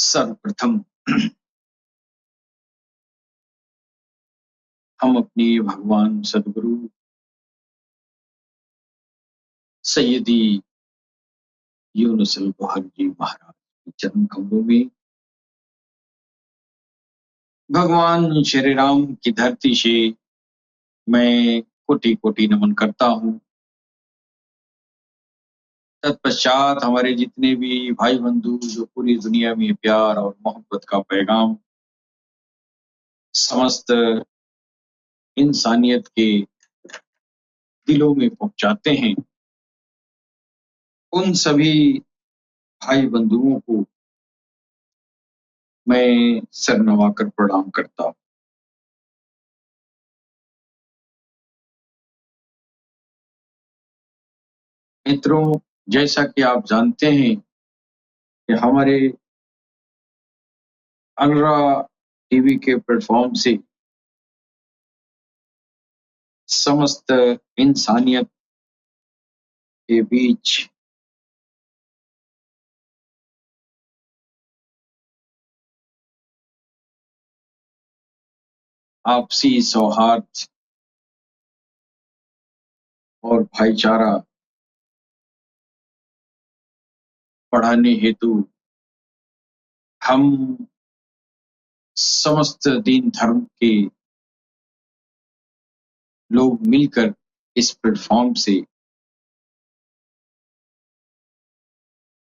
सर्वप्रथम हम अपने भगवान सदगुरु सैयदी यूनुसल गौहर जी महाराज के चरण कमलों में भगवान श्री राम की धरती से मैं कोटि कोटि नमन करता हूँ। तत्पश्चात हमारे जितने भी भाई बंधु जो पूरी दुनिया में प्यार और मोहब्बत का पैगाम समस्त इंसानियत के दिलों में पहुंचाते हैं, उन सभी भाई बंधुओं को मैं सर नवाकर प्रणाम करता हूँ। मित्रों, जैसा कि आप जानते हैं कि हमारे अलरा टीवी के प्लेटफॉर्म से समस्त इंसानियत के बीच आपसी सौहार्द और भाईचारा बढ़ाने हेतु हम समस्त दीन धर्म के लोग मिलकर इस प्लेटफॉर्म से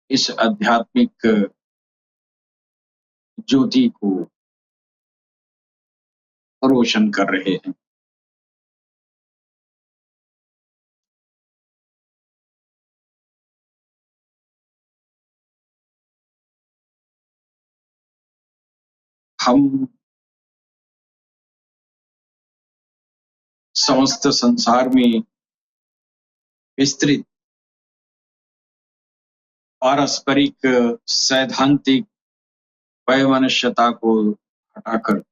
इस आध्यात्मिक ज्योति को रोशन कर रहे हैं। हम समस्त संसार में विस्तृत पारस्परिक सैद्धांतिक वैमनस्यता को हटाकर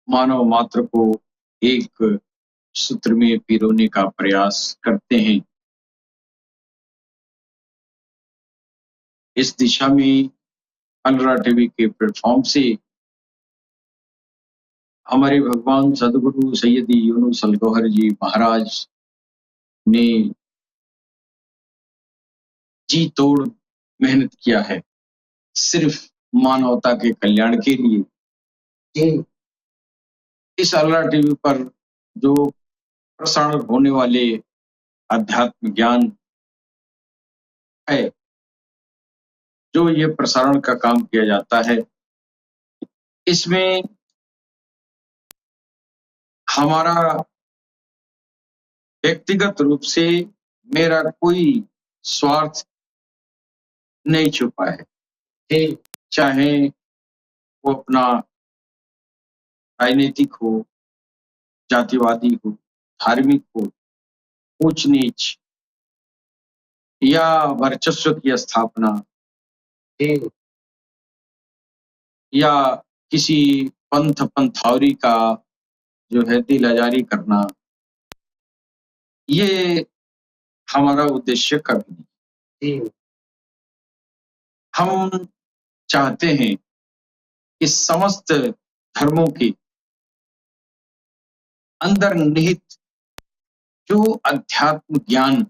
मानव मात्र को एक सूत्र में पिरोने का प्रयास करते हैं। इस दिशा में अलरा टीवी के प्लेटफॉर्म से हमारे भगवान सदगुरु सैयदी यूनुसल गौहर जी महाराज ने जी तोड़ मेहनत किया है, सिर्फ मानवता के कल्याण के लिए। इस अलरा टीवी पर जो प्रसारण होने वाले अध्यात्म ज्ञान है, जो ये प्रसारण का काम किया जाता है, इसमें हमारा व्यक्तिगत रूप से मेरा कोई स्वार्थ नहीं छुपा है। चाहे वो अपना राजनीतिक हो, जातिवादी हो, धार्मिक हो, ऊंच नीच या वर्चस्व की स्थापना या किसी पंथ पंथावरी का जो है दिलाजारी करना, ये हमारा उद्देश्य कभी नहीं। हम चाहते हैं कि समस्त धर्मों के अंदर निहित जो अध्यात्म ज्ञान,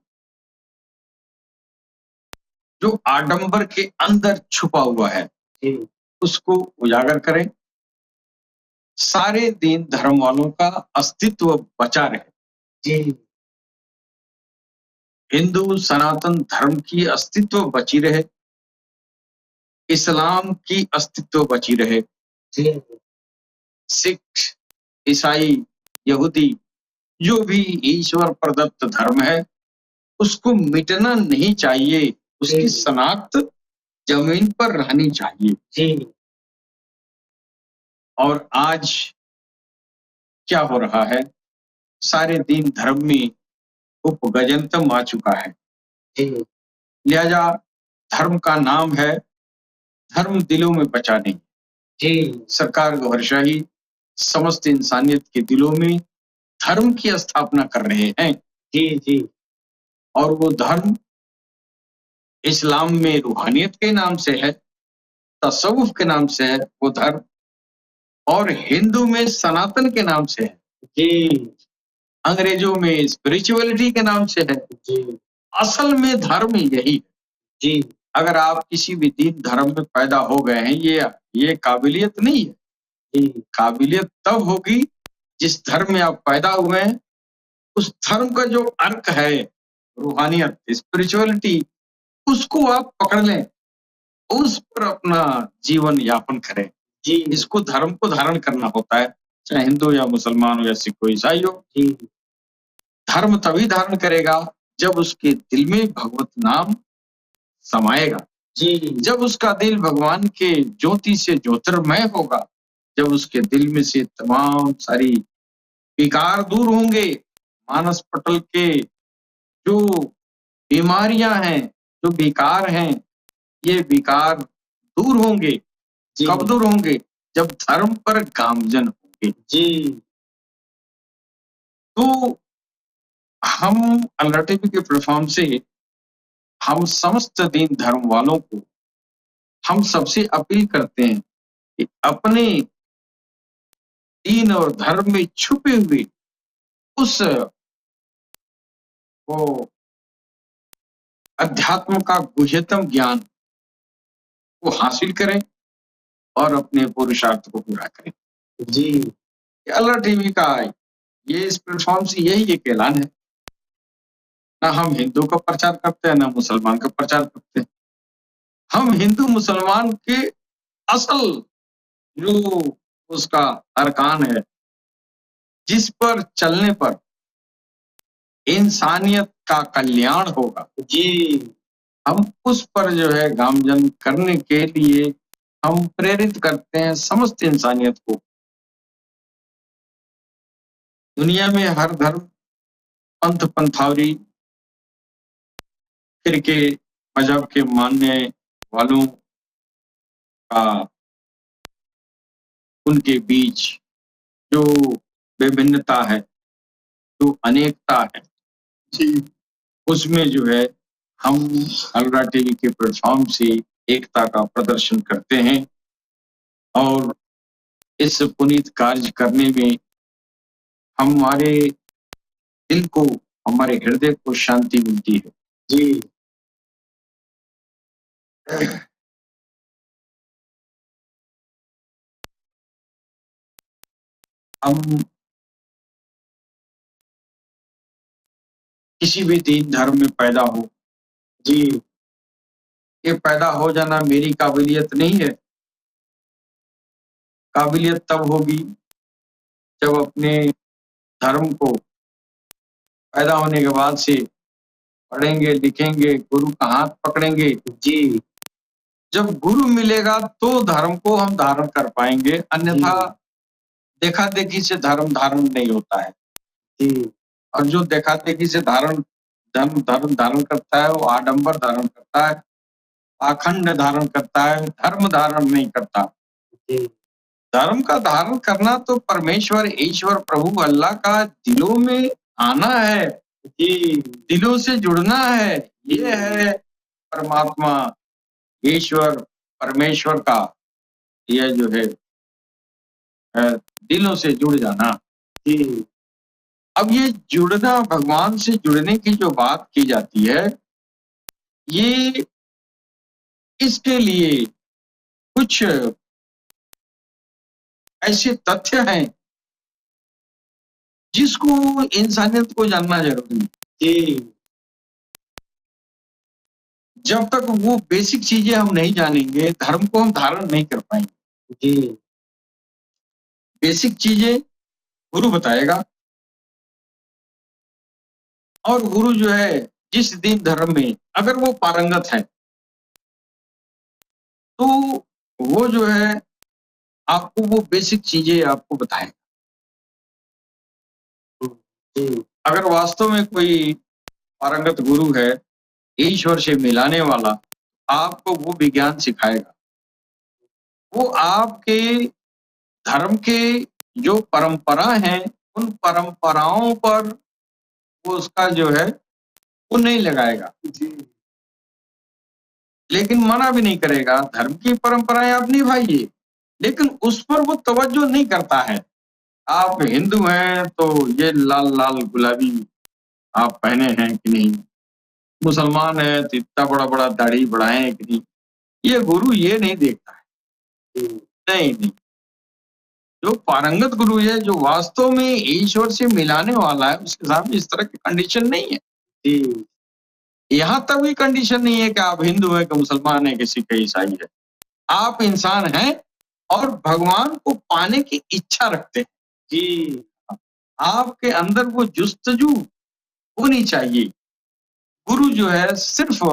जो आडंबर के अंदर छुपा हुआ है, उसको उजागर करें। सारे दीन धर्म वालों का अस्तित्व बचा रहे। हिंदू सनातन धर्म की अस्तित्व बची रहे, इस्लाम की अस्तित्व बची रहे, सिख, ईसाई, यहूदी, जो भी ईश्वर प्रदत्त धर्म है, उसको मिटना नहीं चाहिए, उसकी शनाख्त जमीन पर रहनी चाहिए। और आज क्या हो रहा है, सारे दीन धर्म में उपगजंतम आ चुका है। लिहाजा धर्म का नाम है, धर्म दिलों में बचा नहीं। सरकार गौहरशाही समस्त इंसानियत के दिलों में धर्म की स्थापना कर रहे हैं। और वो धर्म इस्लाम में रूहानियत के नाम से है, तसव्वुफ के नाम से है वो धर्म, और हिंदू में सनातन के नाम से है। जी, अंग्रेजों में स्पिरिचुअलिटी के नाम से है। जी, असल में धर्म यही है। जी, अगर आप किसी भी दीन धर्म में पैदा हो गए हैं, ये काबिलियत नहीं है। जी, काबिलियत तब होगी जिस धर्म में आप पैदा हुए हैं, उस धर्म का जो अर्क है, रूहानियत, स्पिरिचुअलिटी, उसको आप पकड़ लें, उस पर अपना जीवन यापन करें। जी, इसको धर्म को धारण करना होता है, चाहे हिंदू या मुसलमान हो या सिख हो ईसाई हो। जी, धर्म तभी धारण करेगा जब उसके दिल में भगवत नाम समाएगा, जी, जब उसका दिल भगवान के ज्योति से ज्योतिर्मय होगा, जब उसके दिल में से तमाम सारी विकार दूर होंगे, मानस पटल के जो बीमारियां हैं, जो विकार हैं, ये विकार दूर होंगे। जी, कब दूर होंगे? जब धर्म पर गामजन होंगे। जी, तो हम अल्लाह टीवी के प्लेटफॉर्म से हम समस्त दीन धर्म वालों को हम सबसे अपील करते हैं कि अपने दीन और धर्म में छुपे हुए उस वो अध्यात्म का गुह्यतम ज्ञान को हासिल करें और अपने पुरुषार्थ को पूरा करें। जी, अल्लाह टीवी का ये इस प्लेटफॉर्म से यही एक ऐलान है। ना हम हिंदू का प्रचार करते हैं, ना मुसलमान का प्रचार करते हैं। हम हिंदू मुसलमान के असल जो उसका अरकान है, जिस पर चलने पर इंसानियत का कल्याण होगा, जी, हम उस पर जो है गामजन करने के लिए हम प्रेरित करते हैं समस्त इंसानियत को। दुनिया में हर धर्म, पंथ, पंथावरी, फिरके, मजहब के मानने वालों का उनके बीच जो विभिन्नता है, जो अनेकता है, जी, उसमें जो है हम अल्लाह टीवी के प्लेटफॉर्म से एकता का प्रदर्शन करते हैं और इस पुनीत कार्य करने में हमारे दिल को, हमारे हृदय को शांति मिलती है। जी, हम किसी भी दीन धर्म में पैदा हो, जी, ये पैदा हो जाना मेरी काबिलियत नहीं है। काबिलियत तब होगी जब अपने धर्म को पैदा होने के बाद से पढ़ेंगे, लिखेंगे, गुरु का हाथ पकड़ेंगे। जी, जब गुरु मिलेगा तो धर्म को हम धारण कर पाएंगे, अन्यथा देखा-देखी से धर्म धारण नहीं होता है। जी, और जो देखा-देखी से धर्म धारण करता है, वो आडंबर धारण करता है, पाखंड धारण करता है, धर्म धारण नहीं करता। जी, धर्म का धारण करना तो परमेश्वर, ईश्वर, प्रभु अल्लाह का दिलों में आना है, जी, दिलों से जुड़ना है। ये है परमात्मा, ईश्वर, परमेश्वर का यह जो है अ, दिलों से जुड़ जाना। जी, अब ये जुड़ना, भगवान से जुड़ने की जो बात की जाती है, ये इसके लिए कुछ ऐसे तथ्य हैं जिसको इंसानियत को जानना ज़रूरी है। जी, जब तक वो बेसिक चीज़ें हम नहीं जानेंगे, धर्म को हम धारण नहीं कर पाएँगे। जी, बेसिक चीज़ें गुरु बताएगा और गुरु जो है जिस दीन धर्म में अगर वो पारंगत है, तो वो जो है आपको वो बेसिक चीज़ें आपको बताएगा। जी, अगर वास्तव में कोई पारंगत गुरु है, ईश्वर से मिलाने वाला, आपको वो विज्ञान सिखाएगा। वो आपके धर्म के जो परंपरा हैं, उन परंपराओं पर वो उसका जो है, वो नहीं लगाएगा। जी, लेकिन मना भी नहीं करेगा, धर्म की परंपराएं आप निभाइए, लेकिन उस पर वो तवज्जो नहीं करता है। आप हिंदू हैं तो ये लाल-लाल गुलाबी आप पहने हैं कि नहीं? मुसलमान हैं तो इतना बड़ा-बड़ा दाढ़ी बढ़ाए हैं कि नहीं? ये गुरु ये नहीं देखता है। जी, नहीं, नहीं। जो पारंगत गुरु है, जो वास्तव में ईश्वर से मिलाने वाला है, उसके सामने इस तरह की कंडीशन नहीं है। जी, यहाँ तक भी कंडीशन नहीं है कि आप हिंदू हैं कि मुसलमान हैं कि सिख है, ईसाई है। आप इंसान हैं और भगवान को पाने की इच्छा रखते हैं। जी, आपके अंदर वो जुस्तजू होनी चाहिए। गुरु जो है सिर्फ़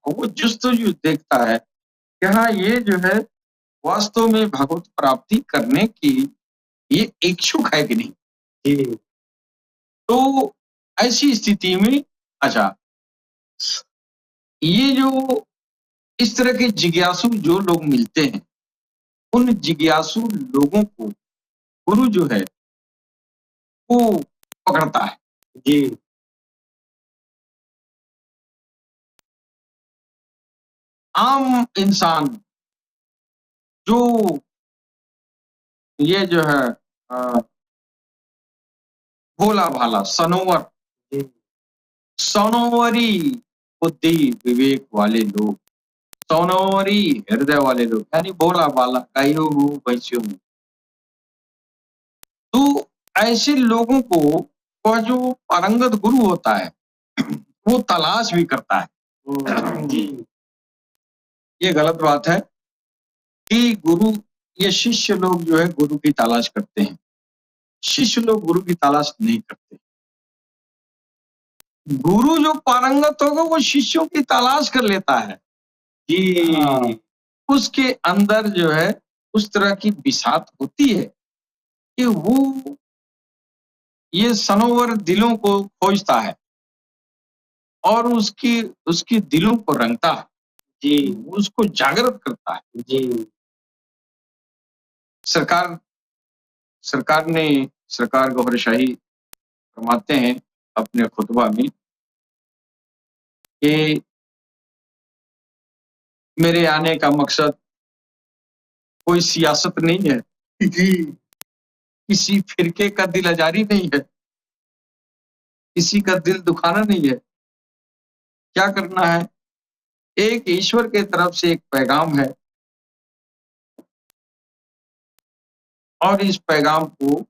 वो जुस्तजू देखता है कि हाँ, ये जो है वास्तव में भगवत प्राप्ति करने की ये इच्छुक है कि नहीं? जी, तो ऐसी स्थिति में अच्छा, ये जो इस तरह के जिज्ञासु जो लोग मिलते हैं, उन जिज्ञासु लोगों को गुरु जो है, वो पकड़ता है। जी, आम इंसान जो ये जो है अ, भोला-भाला, सनोवर, जी, सनोवरी बुद्धि विवेक वाले लोग, सनोवरी हृदय वाले लोग, यानी भोला-भाला, गाइयों हो, भैंसियों हो। तो ऐसे लोगों को वह जो पारंगत गुरु होता है, वो तलाश भी करता है। जी, ये गलत बात है कि गुरु ये शिष्य लोग जो है गुरु की तलाश करते हैं। शिष्य लोग गुरु की तलाश नहीं करते। गुरु जो पारंगत होगा वो शिष्यों की तलाश कर लेता है। हाँ, जी, उसके अंदर जो है उस तरह की बिसात होती है कि वो ये सनोवर दिलों को खोजता है और उसकी उसकी दिलों को रंगता है, जी, उसको जागृत करता है। जी, सरकार सरकार ने सरकार गौहरशाही फरमाते हैं अपने खुतबा में कि मेरे आने का मकसद कोई सियासत नहीं है, जी, किसी फ़िरके का दिल आज़ारी नहीं है, किसी का दिल दुखाना नहीं है। क्या करना है? एक ईश्वर के तरफ से एक पैगाम है और इस पैगाम को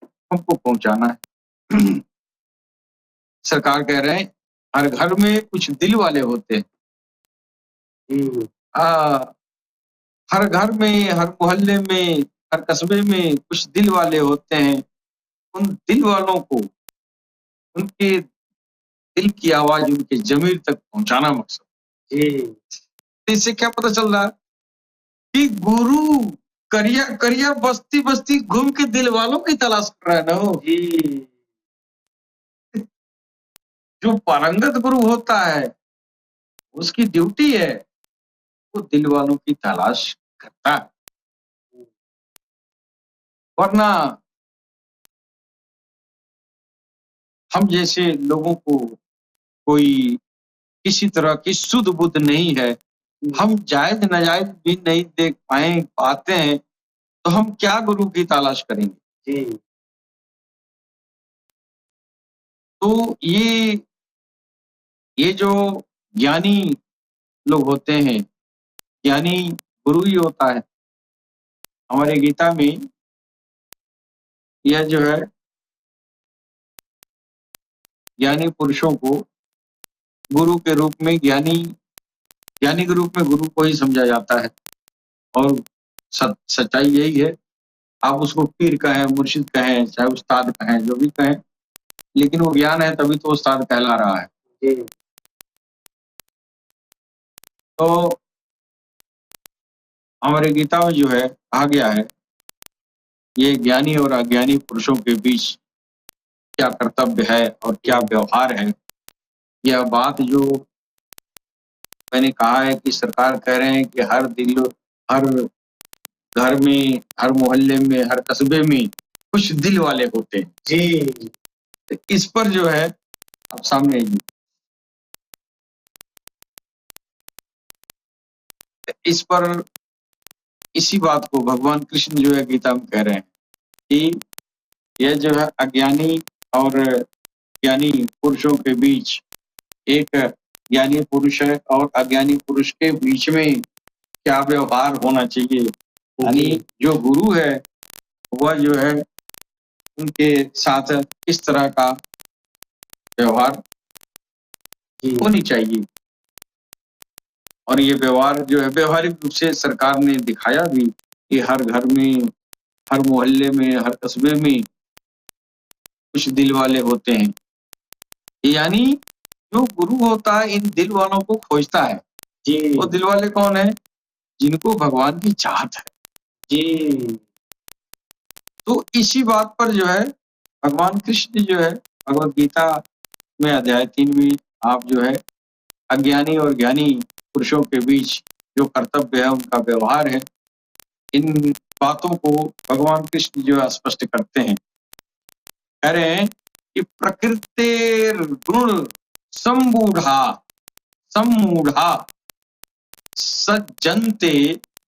हमको पहुँचाना है। सरकार कह रहे हैं, हर घर में कुछ दिल वाले होते हैं। जी, अ, हर घर में, हर मोहल्ले में, हर कस्बे में कुछ दिल वाले होते हैं। उन दिल वालों को उनके दिल की आवाज़ उनके ज़मीर तक पहुँचाना मकसद। जी, तो इससे क्या पता चल रहा है कि गुरु करिया-करिया बस्ती-बस्ती घूम के दिल वालों की तलाश कर रहा है ना वो। जी, जो पारंगत गुरु होता है, उसकी ड्यूटी है, वो दिल वालों की तलाश करता है। वरना हम जैसे लोगों को कोई किसी तरह की सुध-बुध नहीं है, हम जायज़-नाजायज़ भी नहीं देख पाते हैं, तो हम क्या गुरु की तलाश करेंगे? जी, तो ये जो ज्ञानी लोग होते हैं, ज्ञानी गुरु ही होता है। हमारे गीता में यह जो है ज्ञानी पुरुषों को गुरु के रूप में ज्ञानी के रूप में गुरु को ही समझा जाता है और सच्चाई यही है। आप उसको पीर कहें, मुर्शिद कहें, चाहे उस्ताद कहें, जो भी कहें, लेकिन वो ज्ञान है तभी तो उस्ताद कहला रहा है। जी, तो हमारे गीता में जो है कहा गया है, ये ज्ञानी और अज्ञानी पुरुषों के बीच क्या कर्तव्य है और क्या व्यवहार है, यह बात जो मैंने कहा है कि सरकार कह रहे हैं कि हर घर में, हर मोहल्ले में, हर कस्बे में कुछ दिल वाले होते हैं। जी, तो इस पर जो है आप सामने इस पर इसी बात को भगवान कृष्ण जो है गीता में कह रहे हैं कि यह जो है अज्ञानी और ज्ञानी पुरुषों के बीच एक ज्ञानी पुरुष है और अज्ञानी पुरुष के बीच में क्या व्यवहार होना चाहिए। यानी जो गुरु है वह जो है उनके साथ इस तरह का व्यवहार होनी चाहिए। और ये व्यवहार जो है व्यवहारिक रूप से सरकार ने दिखाया भी कि हर घर में, हर मोहल्ले में, हर कस्बे में कुछ दिल वाले होते हैं। यानी जो गुरु होता है इन दिल वालों को खोजता है। वो दिल वाले कौन है? जिनको भगवान की चाहत है। तो इसी बात पर जो है भगवान कृष्ण जो है भगवत गीता में अध्याय 3 में आप जो है अज्ञानी और ज्ञानी पुरुषों के बीच जो कर्तव्य है उनका व्यवहार है, इन बातों को भगवान कृष्ण जो है स्पष्ट करते हैं। कह रहे हैं कि प्रकृतिर गुण सम्मूढ़ा सज्जन्ते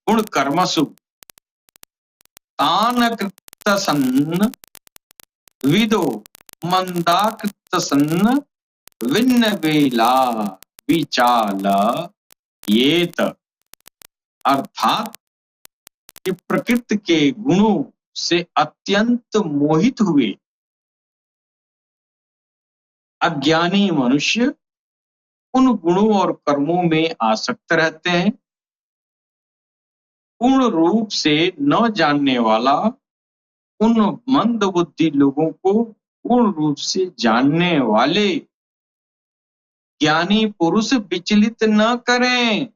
गुण कर्मसु तान कृतसन् विदो मंदाकृतसन् विन्न वेला विचाल येत। अर्थात कि प्रकृति के गुणों से अत्यंत मोहित हुए अज्ञानी मनुष्य उन गुणों और कर्मों में आसक्त रहते हैं। पूर्ण रूप से न जानने वाला उन मंद बुद्धि लोगों को पूर्ण रूप से जानने वाले ज्ञानी पुरुष विचलित न करें।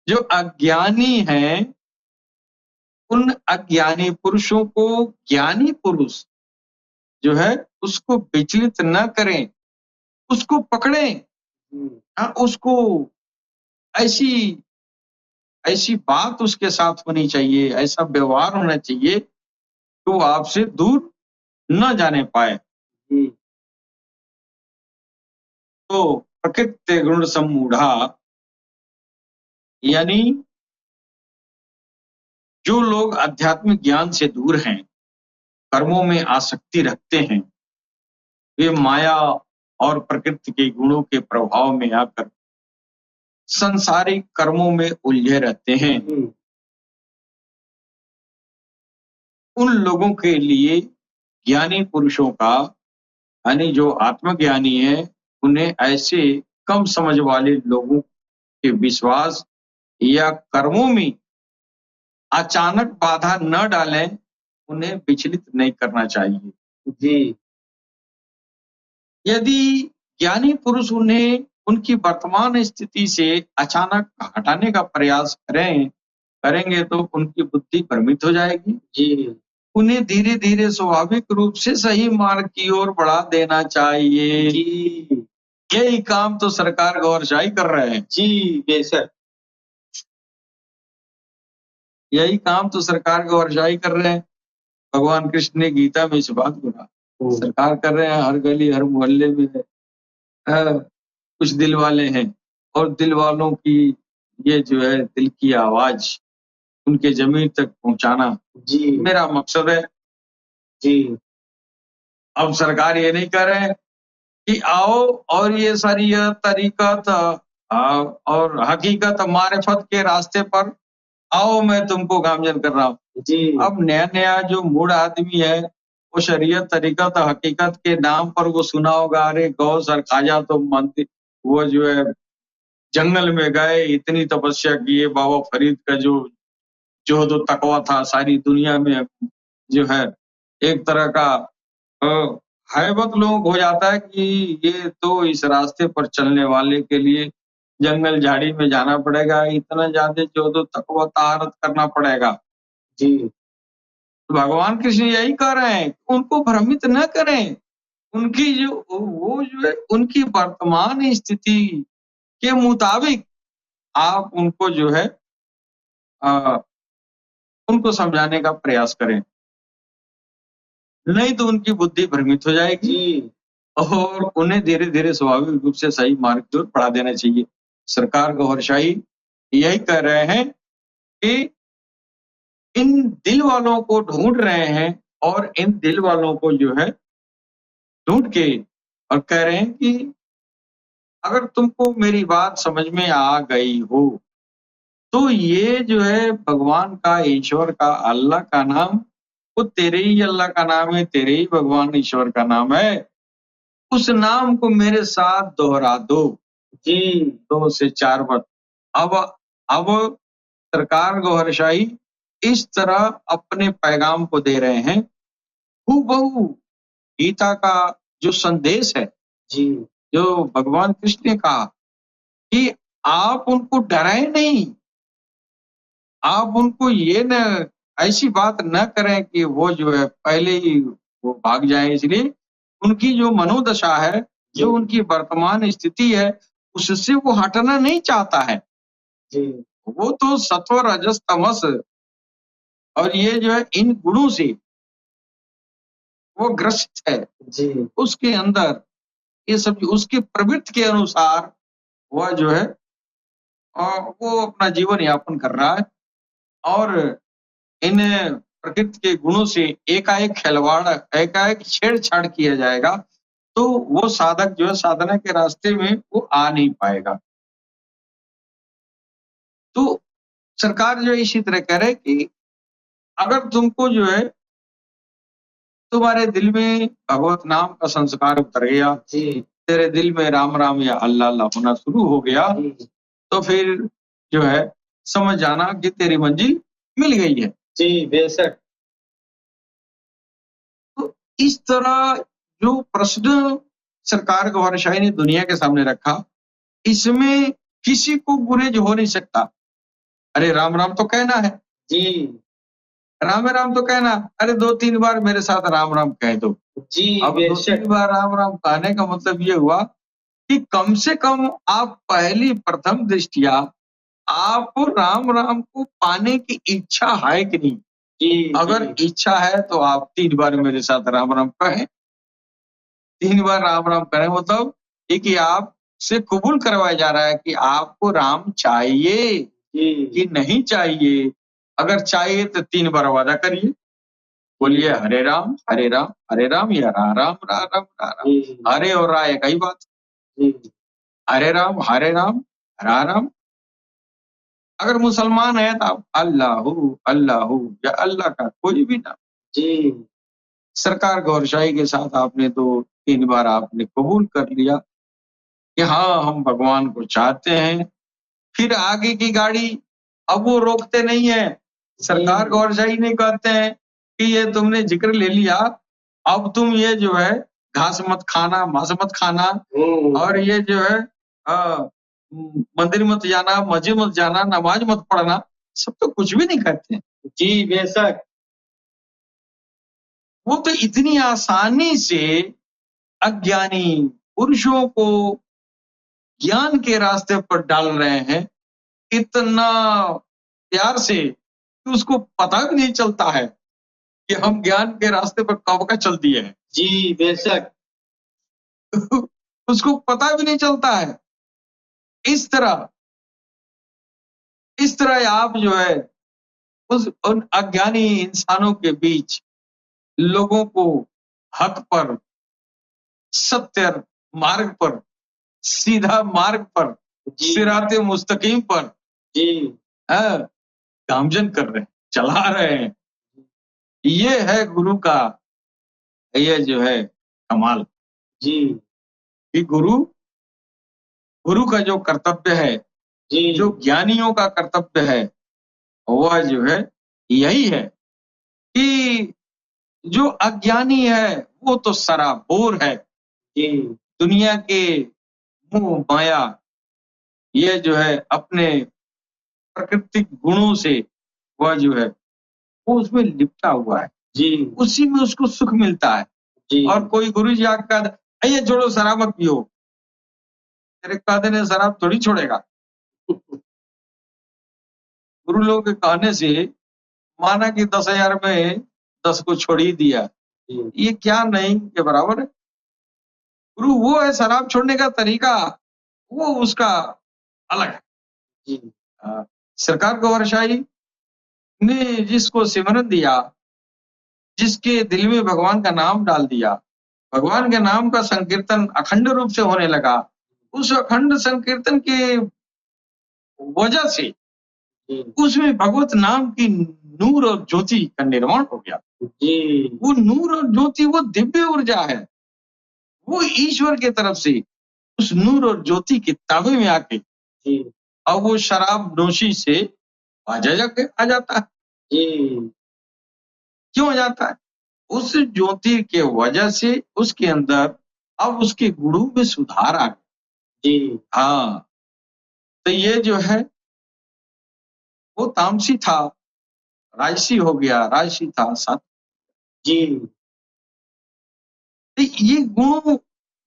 जो अज्ञानी हैं उन अज्ञानी पुरुषों को ज्ञानी पुरुष जो है उसको विचलित न करें, उसको पकड़ें। उसको ऐसी ऐसी बात उसके साथ होनी चाहिए, ऐसा व्यवहार होना चाहिए तो आपसे दूर न जाने पाए। तो प्रकृति गुण सम्मूढ़ा यानी जो लोग आध्यात्मिक ज्ञान से दूर हैं, कर्मों में आसक्ति रखते हैं, वे माया और प्रकृति के गुणों के प्रभाव में आकर संसारिक कर्मों में उलझे रहते हैं। उन लोगों के लिए ज्ञानी पुरुषों का यानी जो आत्मज्ञानी है उन्हें ऐसे कम समझ वाले लोगों के विश्वास या कर्मों में अचानक बाधा न डालें, उन्हें विचलित नहीं करना चाहिए। यदि ज्ञानी पुरुष उन्हें उनकी वर्तमान स्थिति से अचानक हटाने का प्रयास करेंगे तो उनकी बुद्धि भ्रमित हो जाएगी। उन्हें धीरे धीरे स्वाभाविक रूप से सही मार्ग की ओर बढ़ा देना चाहिए। यही काम तो सरकार गौरशाही कर रहे हैं। बेशक यही काम तो सरकार गौरशाही कर रहे हैं। भगवान कृष्ण ने गीता में इस बात को कहा। सरकार कर रहे हैं, हर गली हर मोहल्ले में कुछ दिल वाले हैं और दिल वालों की ये जो है दिल की आवाज उनके जमीन तक पहुंचाना मेरा मकसद है। अब सरकार ये नहीं कर रहे कि आओ और ये सारी तरीकत और हकीकत मारिफत के रास्ते पर आओ, मैं तुमको गामजन कर रहा हूँ। अब नया नया जो मूड आदमी है वो शरीयत तरीकत हकीकत के नाम पर वो सुना होगा, अरे गौ सर खाजा तो मंदिर वो जो है जंगल में गए, इतनी तपस्या किए, बाबा फरीद का जो तो तकवा था सारी दुनिया में जो है एक तरह का हैबत लोगों को हो जाता है कि ये तो इस रास्ते पर चलने वाले के लिए जंगल झाड़ी में जाना पड़ेगा, इतना ज्यादा जो तो तकवा तहारत करना पड़ेगा। तो भगवान कृष्ण यही कह रहे हैं, उनको भ्रमित न करें। उनकी वो जो है उनकी वर्तमान स्थिति के मुताबिक आप उनको जो है उनको समझाने का प्रयास करें, नहीं तो उनकी बुद्धि भ्रमित हो जाएगी और उन्हें धीरे धीरे स्वाभाविक रूप से सही मार्ग की ओर बढ़ा देना चाहिए। सरकार गौरशाही यही कह रहे हैं कि इन दिल वालों को ढूंढ रहे हैं और इन दिल वालों को जो है ढूंढ के और कह रहे हैं कि अगर तुमको मेरी बात समझ में आ गई हो तो ये जो है भगवान का, ईश्वर का, अल्लाह का नाम, वो तेरे ही अल्लाह का नाम है, तेरे ही भगवान ईश्वर का नाम है। उस नाम को मेरे साथ दोहरा दो, जी 2 से 4 बार। अब सरकार गौहरशाही इस तरह अपने पैगाम को दे रहे हैं। हूबहू गीता का जो संदेश है, जी जो भगवान कृष्ण ने कहा कि आप उनको डराए नहीं, आप उनको ये न ऐसी बात न करें कि वो जो है पहले ही वो भाग जाए। इसलिए उनकी जो मनोदशा है, जो उनकी वर्तमान स्थिति है, उससे वो हटना नहीं चाहता है। जी वो तो सत्व, रजस, तमस और ये जो है इन गुणों से वो ग्रसित है। जी उसके अंदर ये सब उसकी प्रवृत्ति के अनुसार वह जो है वो अपना जीवन यापन कर रहा है और इन प्रकृति के गुणों से एकाएक खिलवाड़, एकाएक छेड़छाड़ किया जाएगा तो वो साधक जो है साधना के रास्ते में वो आ नहीं पाएगा। तो सरकार जो है इसी तरह कह रहे कि अगर तुमको जो है तुम्हारे दिल में भगवत नाम का संस्कार उतर गया, जी तेरे दिल में राम राम या अल्लाह अल्लाह होना शुरू हो गया, जी तो फिर जो है समझ जाना कि तेरी मंजिल मिल गई है। जी बेशक तो इस तरह जो प्रश्न सरकार गौरशाही ने दुनिया के सामने रखा, इसमें किसी को गुरेज हो नहीं सकता। अरे राम राम तो कहना है, जी राम राम तो कहना, अरे 2-3 बार मेरे साथ राम राम कह दो। जी अब 2-3 बेशक बार राम राम कहने का मतलब ये हुआ कि कम से कम आप पहली प्रथम दृष्टिया आपको राम राम को पाने की इच्छा है कि नहीं? जी अगर जी इच्छा है तो आप 3 बार मेरे साथ राम राम कहें। 3 बार राम राम करें मतलब ये कि आपसे कबूल करवाया जा रहा है कि आपको राम चाहिए जी कि नहीं चाहिए। अगर चाहिए तो 3 बार वादा करिए। बोलिए हरे राम, हरे राम, हरे राम या रा राम, रा राम, रा राम। जी हरे और रा एक ही बात। जी हरे राम, रा राम। अगर मुसलमान है तो आप अल्लाहू या अल्लाह का कोई भी नाम। जी सरकार गौरशाही के साथ आपने तो 3 बार आपने कबूल कर लिया कि हाँ, हम भगवान को चाहते हैं। फिर आगे की गाड़ी अब वो रोकते नहीं है। सरकार गौरशाही नहीं कहते हैं कि ये तुमने जिक्र ले लिया, अब तुम ये जो है घास मत खाना, मांस मत खाना और ये जो है मंदिर मत जाना, मस्जिद मत जाना, नमाज मत पढ़ना, सब तो कुछ भी नहीं कहते हैं। जी बेशक वो तो इतनी आसानी से अज्ञानी पुरुषों को ज्ञान के रास्ते पर डाल रहे हैं, इतना प्यार से कि उसको पता भी नहीं चलता है कि हम ज्ञान के रास्ते पर कब का चल दिए हैं। जी बेशक उसको पता भी नहीं चलता है। इस तरह आप जो है उन अज्ञानी इंसानों के बीच लोगों को हक पर, सत्य मार्ग पर, सीधा मार्ग पर, जी सिराते मुस्तकीम पर जी गामजन कर रहे हैं, चला रहे हैं। ये है गुरु का, ये जो है कमाल जी कि गुरु का जो कर्तव्य है, जी जो ज्ञानियों का कर्तव्य है, वह जो है यही है कि जो अज्ञानी है वो तो सराबोर है। जी दुनिया के मोह माया ये जो है अपने प्राकृतिक गुणों से वह जो है वो उसमें लिपटा हुआ है, जी उसी में उसको सुख मिलता है। जी और कोई गुरु जी आके कहता है, ये छोड़ो शराब मत पियो, तेरे कहने ने शराब थोड़ी छोड़ेगा। गुरु लोगों के कहने से माना कि 10,000 में 10 को छोड़ ही दिया, जी ये क्या नहीं के बराबर है। गुरु वो है, शराब छोड़ने का तरीका वो उसका अलग है। जी सरकार गौहर शाही ने जिसको सिमरन दिया, जिसके दिल में भगवान का नाम डाल दिया, भगवान के नाम का संकीर्तन अखंड रूप से होने लगा, उस अखंड संकीर्तन के वजह से जी उसमें भगवत नाम की नूर और ज्योति का निर्माण हो गया। जी वो नूर और ज्योति वो दिव्य ऊर्जा है, वो ईश्वर की तरफ से उस नूर और ज्योति के ताबे में आके जी अब वो शराब नोशी से बाजा जाके आ जाता है। जी क्यों आ जाता है? उस ज्योति के वजह से उसके अंदर अब उसके गुणों में सुधार आ गया। जी हाँ, तो ये जो है वो तामसी था, राजसी हो गया, राजसी था सात। जी तो ये गुणों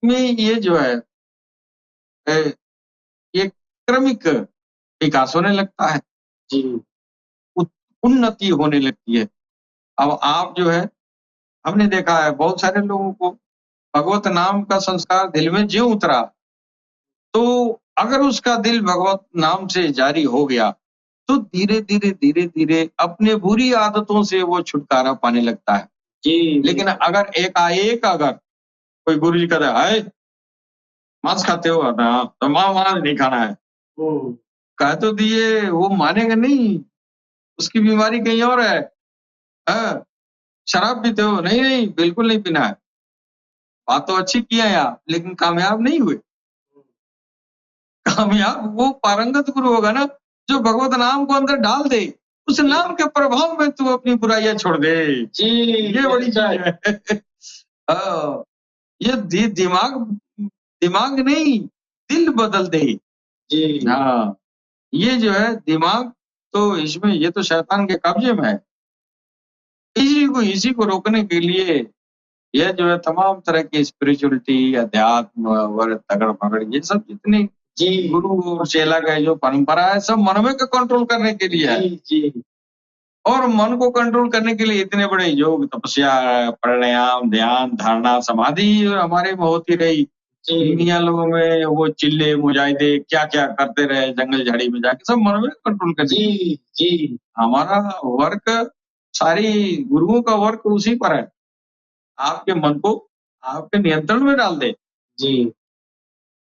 में ये जो है ये क्रमिक विकास होने लगता है, जी उन्नति होने लगती है। अब आप जो है हमने देखा है बहुत सारे लोगों को भगवत नाम का संस्कार दिल में ज्यों उतरा, तो अगर उसका दिल भगवत नाम से जारी हो गया तो धीरे धीरे धीरे धीरे अपने बुरी आदतों से वो छुटकारा पाने लगता है। जी लेकिन अगर एकाएक अगर कोई गुरु जी कहता है मांस खाते हो ना, तो मांस नहीं खाना है, कह तो दिए, वो मानेगा नहीं, उसकी बीमारी कहीं और है। हाँ, शराब पीते हो, नहीं नहीं बिल्कुल नहीं पीना है। बात तो अच्छी किया है आप, लेकिन कामयाब नहीं हुए। कामयाब वो पारंगत गुरु होगा ना जो भगवत नाम को अंदर डाल दे, उस नाम के प्रभाव में तू अपनी बुराइयां छोड़ दे। जी ये बड़ी चीज है। हाँ, ये दिमाग दिमाग नहीं, दिल बदल दे। जी हाँ, ये जो है दिमाग तो इसमें ये तो शैतान के कब्जे में है। इसी को रोकने के लिए यह जो है तमाम तरह की स्पिरिचुअलिटी, अध्यात्म और तगड़-मगड़ ये सब जितने जी गुरु और चेला का जो परंपरा है सब मन में को कंट्रोल करने के लिए है। जी और मन को कंट्रोल करने के लिए इतने बड़े योग, तपस्या, प्राणायाम, ध्यान, धारणा, समाधि हमारे में होती रही। जी मियाँ लोगों में वो चिल्ले, मुजाहिदे क्या-क्या करते रहे जंगल झाड़ी में जाके, सब मन में कंट्रोल करने। जी जी हमारा वर्क सारी गुरुओं का वर्क उसी पर है। आपके मन को आपके नियंत्रण में डाल दे। जी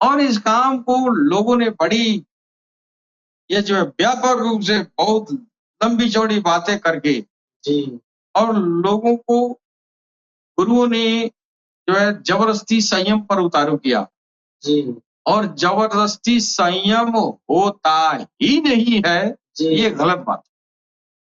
और इस काम को लोगों ने बड़ी ये जो है व्यापक रूप से बहुत लंबी-चौड़ी बातें करके जी और लोगों को गुरुओं ने जो है जबरदस्ती संयम पर उतारू किया। जी और जबरदस्ती संयम होता ही नहीं है, जी ये गलत बात है।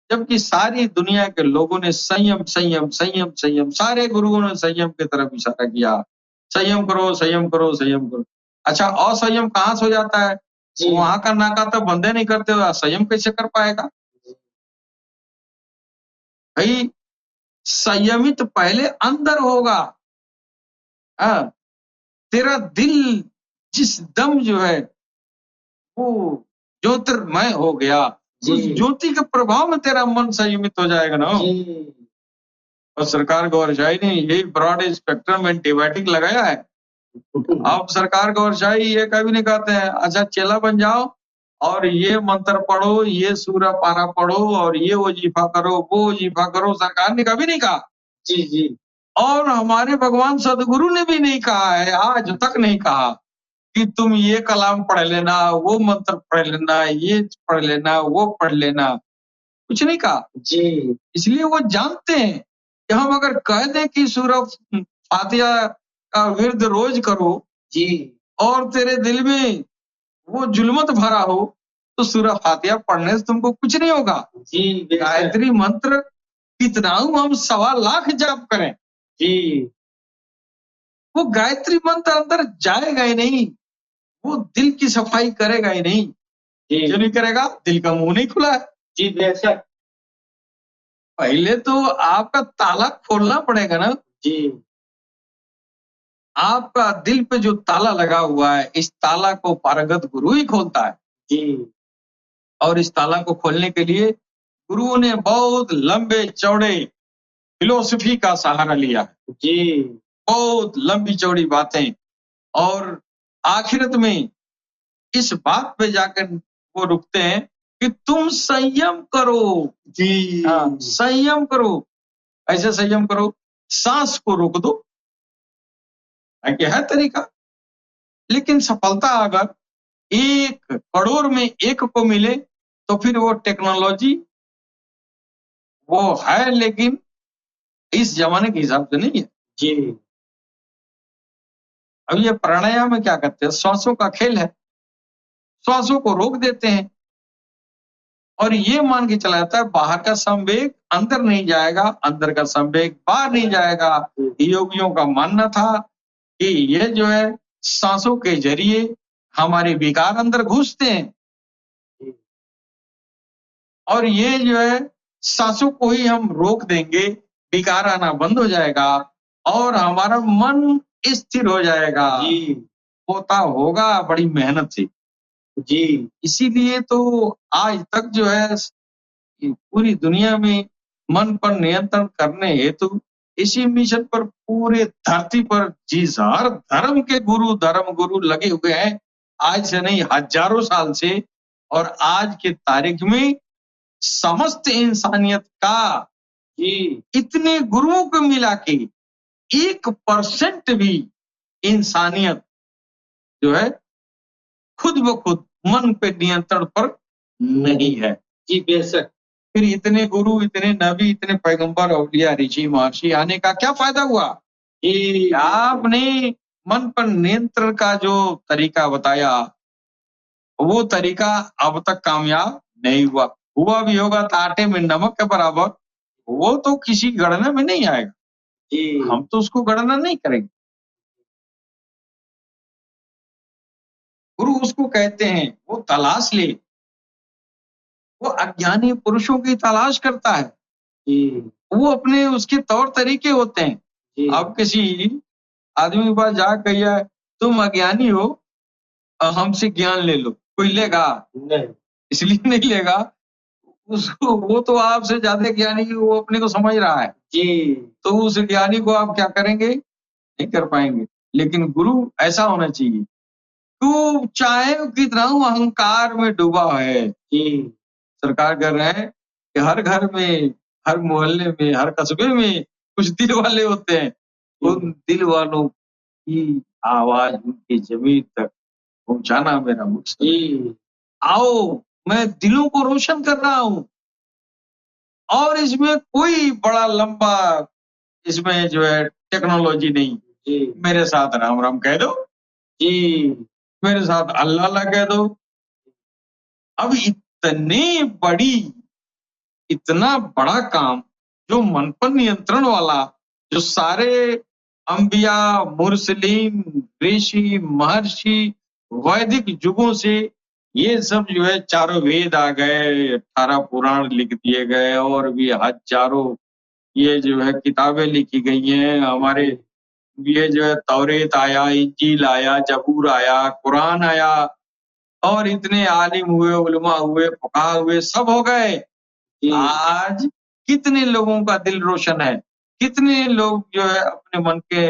जबकि सारी दुनिया के लोगों ने संयम, संयम, संयम, संयम, सारे गुरुओं ने संयम की तरफ इशारा किया। संयम करो, संयम करो, संयम करो। अच्छा, असंयम कहाँ से हो जाता है? जी वहाँ का नाका तो बंदे नहीं करते हो, संयम कैसे कर पाएगा? भाई संयमित पहले अंदर होगा। हाँ, तेरा दिल जिस दम जो है वो ज्योतिर्मय हो गया, जी उस ज्योति के प्रभाव में तेरा मन संयमित हो जाएगा ना। जी और सरकार गौहर शाही ने यही ब्रॉड स्पेक्ट्रम एंटीबायोटिक लगाया है। अब सरकार गौहर शाही ये कभी नहीं कहते हैं अच्छा चेला बन जाओ और ये मंत्र पढ़ो, ये सूरा पारा पढ़ो और ये वजीफा करो, वो वजीफा करो। सरकार ने कभी नहीं कहा। जी जी और हमारे भगवान सदगुरु ने भी नहीं कहा है, आज तक नहीं कहा कि तुम ये कलाम पढ़ लेना, वो मंत्र पढ़ लेना, ये पढ़ लेना, वो पढ़ लेना, कुछ नहीं कहा। जी इसलिए वो जानते हैं कि हम अगर कह दें कि सूरह फातिहा का विर्द रोज करो जी और तेरे दिल में वो जुल्मत भरा हो तो सूरह फातिहा पढ़ने से तुमको कुछ नहीं होगा। जी बेशक गायत्री मंत्र कितना हम 1.25 लाख जाप करें, जी वो गायत्री मंत्र अंदर जाएगा ही नहीं, वो दिल की सफाई करेगा ही नहीं। जी क्यों नहीं करेगा? दिल का मुंह नहीं खुला है। जी बेशक पहले तो आपका ताला खोलना पड़ेगा ना। जी आपका दिल पे जो ताला लगा हुआ है, इस ताला को पारंगत गुरु ही खोलता है। जी और इस ताला को खोलने के लिए गुरुओं ने बहुत लंबे चौड़े फिलोसफी का सहारा लिया है। जी बहुत लंबी चौड़ी बातें और आखिरत में इस बात पे जाकर वो रुकते हैं कि तुम संयम करो। जी हाँ, संयम करो। ऐसे संयम करो, सांस को रोक दो, है तरीका। लेकिन सफलता अगर 1 करोड़ में 1 को मिले तो फिर वो टेक्नोलॉजी वो है, लेकिन इस जमाने के हिसाब से नहीं है। जी अब ये प्राणायाम में क्या करते हैं, श्वासों का खेल है, श्वासों को रोक देते हैं और ये मान के चला जाता है बाहर का संवेग अंदर नहीं जाएगा, अंदर का संवेग बाहर नहीं जाएगा। योगियों का मानना था कि ये जो है सांसों के जरिए हमारे विकार अंदर घुसते हैं और ये जो है सांसों को ही हम रोक देंगे, विकार आना बंद हो जाएगा और हमारा मन स्थिर हो जाएगा। जी होता होगा बड़ी मेहनत से। जी इसीलिए तो आज तक जो है पूरी दुनिया में मन पर नियंत्रण करने हेतु इसी मिशन पर पूरे धरती पर हर धर्म के धर्म गुरु लगे हुए हैं, आज से नहीं हजारों साल से। और आज के तारीख में समस्त इंसानियत का जी इतने गुरुओं को मिला के 1% भी इंसानियत जो है खुद ब खुद मन पे नियंत्रण पर नहीं है। जी बेशक। फिर इतने गुरु, इतने नबी, इतने पैगंबर, औलिया, ऋषि, महर्षि आने का क्या फायदा हुआ? आपने मन पर नियंत्रण का जो तरीका बताया वो तरीका अब तक कामयाब नहीं हुआ। हुआ भी होगा तो आटे में नमक के बराबर, वो तो किसी गणना में नहीं आएगा। हम तो उसको गणना नहीं करेंगे। गुरु उसको कहते हैं, वो तलाश ले, वो अज्ञानी पुरुषों की तलाश करता है। वो अपने उसके तौर तरीके होते हैं। अब किसी आदमी के पास जा कहिए तुम अज्ञानी हो, हमसे ज्ञान ले लो, कोई लेगा? नहीं। इसलिए नहीं लेगा, उसको वो तो आपसे ज्यादा ज्ञानी, वो अपने को समझ रहा है जी तो उस ज्ञानी को आप क्या करेंगे? नहीं कर पाएंगे। लेकिन गुरु ऐसा होना चाहिए, तू चाहे कितना अहंकार में डूबा है। सरकार कर रहे हैं कि हर घर में, हर मोहल्ले में, हर कस्बे में कुछ दिल वाले होते हैं। उन दिल वालों की आवाज उनकी जमीन तक पहुंचाना मेरा मकसद। आओ, मैं दिलों को रोशन कर रहा हूं और इसमें कोई बड़ा लंबा इसमें जो है टेक्नोलॉजी नहीं। मेरे साथ राम राम कह दो, मेरे साथ अल्लाह अल्लाह कह दो। अब इतना बड़ा काम जो मन पर नियंत्रण वाला, जो सारे अंबिया, मुरसलीन, ऋषि, महर्षि, वैदिक युगों से ये सब जो है चारों वेद आ गए, 18 पुराण लिख दिए गए और भी हजारों ये जो है किताबें लिखी गई हैं। हमारे ये जो है तौरेत आया, इंजील आया, जबूर आया, कुरान आया और इतने आलिम हुए, उलमा हुए, फुकाहा हुए, सब हो गए। आज कितने लोगों का दिल रोशन है, कितने लोग जो है अपने मन के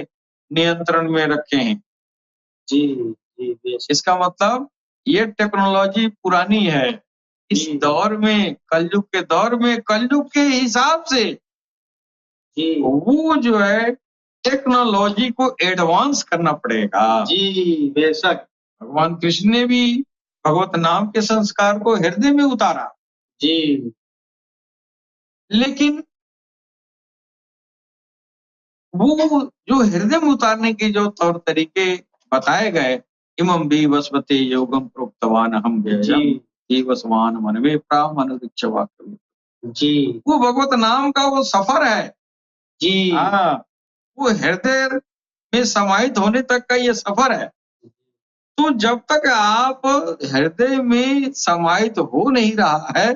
नियंत्रण में रखे हैं। इसका मतलब ये टेक्नोलॉजी पुरानी है। इस दौर में, कलयुग के दौर में, कलयुग के हिसाब से वो जो है टेक्नोलॉजी को एडवांस करना पड़ेगा। बेशक। भगवान कृष्ण ने भी भगवत नाम के संस्कार को हृदय में उतारा। लेकिन वो जो हृदय में उतारने के जो तौर तरीके बताए गए, इमं विवस्वते योगम प्रोक्तवान हम विवस्वान मनवे प्रामनुदीक्ष वाक्य। वो भगवत नाम का वो सफर है। हाँ, वो हृदय में समाहित होने तक का ये सफर है। तो जब तक आप हृदय में समाहित हो नहीं रहा है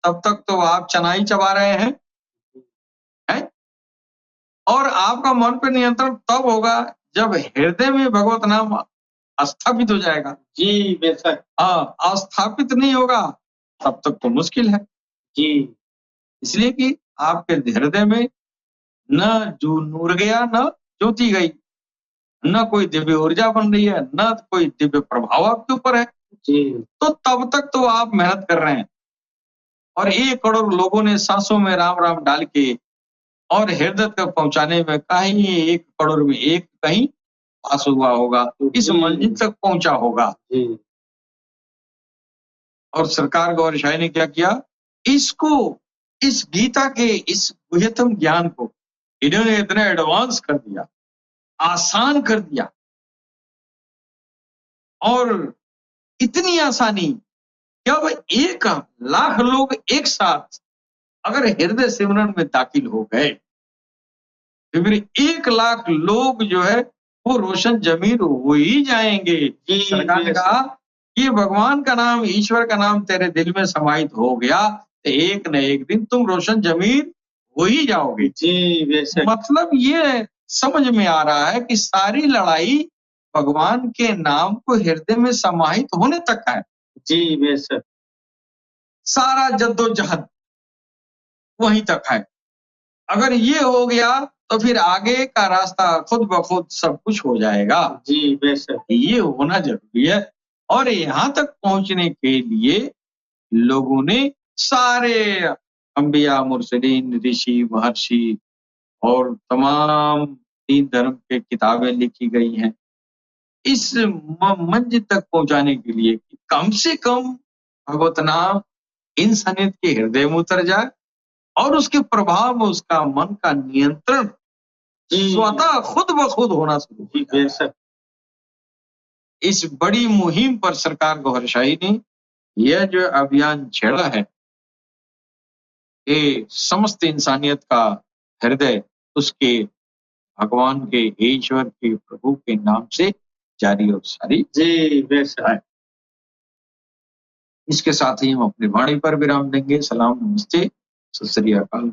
तब तक तो आप चनाई चबा रहे हैं, हैं? और आपका मन पर नियंत्रण तब होगा जब हृदय में भगवत नाम स्थापित हो जाएगा। बेशक। हाँ, स्थापित नहीं होगा तब तक तो मुश्किल है। इसलिए कि आपके हृदय में न जो नूर गया, न ज्योति गई, न कोई दिव्य ऊर्जा बन रही है, न कोई दिव्य प्रभाव आपके ऊपर है। तो तब तक तो आप मेहनत कर रहे हैं। और 1 करोड़ लोगों ने सांसों में राम राम डाल के और हृदय तक पहुंचाने में कहीं 1 करोड़ में 1 कहीं पास हुआ होगा, इस मंजिल तक पहुंचा होगा। जी, और सरकार गौरशाही ने क्या किया, इसको, इस गीता के इस गुह्यतम ज्ञान को इन्होंने इतना एडवांस कर दिया, आसान कर दिया, और इतनी आसानी कि अब 1 लाख लोग एक साथ अगर हृदय सिमरन में दाखिल हो गए, तो फिर 1 लाख लोग जो है वो रोशन जमीर हो ही जाएंगे। जी, सरकार ने बेशक। कहा ये भगवान का नाम, ईश्वर का नाम तेरे दिल में समाहित हो गया, तो एक न एक दिन तुम रोशन जमीर हो ही जाओगे। जी, बेशक। मतलब ये समझ में आ रहा है कि सारी लड़ाई भगवान के नाम को हृदय में समाहित होने तक है। जी, बेशक। सारा जद्दोजहद वहीं तक है। अगर ये हो गया तो फिर आगे का रास्ता खुद ब खुद सब कुछ हो जाएगा। जी, बेशक। ये होना जरूरी है। और यहाँ तक पहुंचने के लिए लोगों ने सारे अंबिया, मुरसलीन, ऋषि, महर्षि और तमाम दीन धर्म के किताबें लिखी गई हैं इस मंजिल तक पहुंचाने के लिए कि कम से कम भगवत नाम इंसानियत के हृदय में उतर जाए और उसके प्रभाव में उसका मन का नियंत्रण स्वतः खुद ब खुद होना शुरू हो जाए। बेशक। इस बड़ी मुहिम पर सरकार गौहरशाही ने यह जो अभियान छेड़ा है, ये समस्त इंसानियत का हृदय उसके भगवान के, ईश्वर के, प्रभु के नाम से जारी और सारी जी, बेशक। है। इसके साथ ही हम अपनी वाणी पर विराम देंगे। सलाम, नमस्ते, सत श्री अकाल।